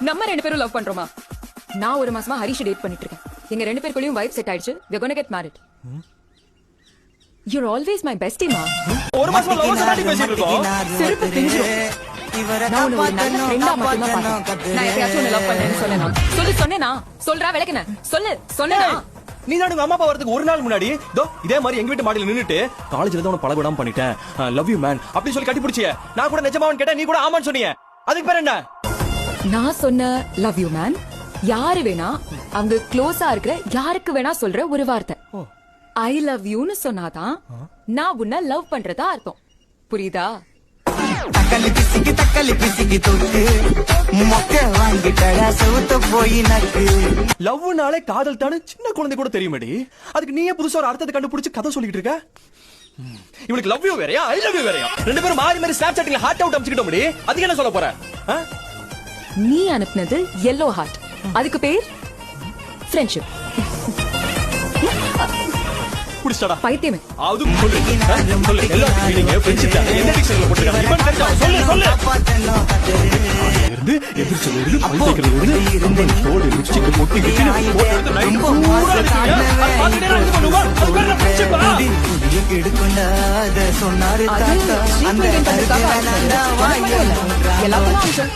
நம்ம 2 பேரும் லவ் பண்றோமா? நான் ஒரு மாசமா ஹரிஷ் டேட் பண்ணிட்டு இருக்கேன். எங்க 2 பேருக்குள்ளயும் வைப் செட் ஆயிடுச்சு. we are going to get married. you're always my bestie ma. ஒரு மாசமா லவ் சடாடி பேசிட்டு இருக்கோம். செருப்பு பிஞ்சிரும். நான் உன்னை ஒரு நல்ல ஃப்ரெண்டா மட்டும் தான் பார்த்தேன். நான் எப்பயாச்சும் உன்னை லவ் பண்ணேன்னு சொன்னேனா? சொன்னேனா? சொல்றா விளக்குன. சொன்னேனா? நீ தான் உங்க அம்மா அப்பா வரதுக்கு ஒரு நாள் முன்னாடி இதே மாதிரி எங்க வீட்டு மாடியில நின்னுட்டு காலேஜ்ல இருந்து உன பழகுடாம பண்ணிட்டேன், லவ் யூ மேன் அப்படி சொல்லி கட்டி பிடிச்சிய. நான் கூட நிஜமாவன் கேட்டேன், நீ கூட ஆமான்னு சொன்னீங்க. அதுக்கு பேர் என்ன? நான் சொன்ன லவ் யூ மேன் யாரு வேணா அவங்க க்ளோஸா இருக்கிற யாருக்கு வேணா சொல்ற ஒரு வார்த்தை. ஐ லவ் யூன்னு சொன்னாதான் நான் உன்னை லவ் பண்றதா அர்த்தம். புரியுதா? தக்காளி பிசிக்கி தொட்டு மொக்க வாங்கிட்டடா சவுத்த போய் நக்கு. லவ்னாலே காதல் தானு சின்ன குழந்தை கூட தெரியுமேடி. அதுக்கு நீயே புதுசா ஒரு அர்த்தத்தை கண்டுபிடிச்சு கதை சொல்லிட்டு இருக்க. இவனுக்கு லவ் யூ வேறயா ஐ லவ் யூ வேறயா? 2 பேரும் மாறி மாறி ஸ்னாப் சாட்டிங்ல ஹார்ட் அவுட் அடிச்சிட்டோம்டி. அதுக்கு என்ன சொல்ல போற? நீ அனுப்புனது yellow heart. அதுக்கு பேர் ஃப்ரெண்ட்ஷிப். புடிச்சடா பைத்தியமே. அது சொல்லு சொல்லு எல்லா மீனிங் ஃப்ரெண்ட்ஷிப் என்ன டிக்ஷனரியில போட்டுருக்காங்க? இவன் தெரிஞ்சா சொல்லு இருந்து எதிர் சொல்லுது பைத்தியக்கிறது இருந்து தோடு லிப்ஸ்டிக் போட்டு கிட்டி போட்டு எடுத்து லைன் பூரா அடிச்சியா. அது என்ன பண்ணுவா? அது பேர் ஃப்ரெண்ட்ஷிப்பா? எடுக்கொண்டாத சொன்னாரு தாத்தா அந்த எல்லாரும்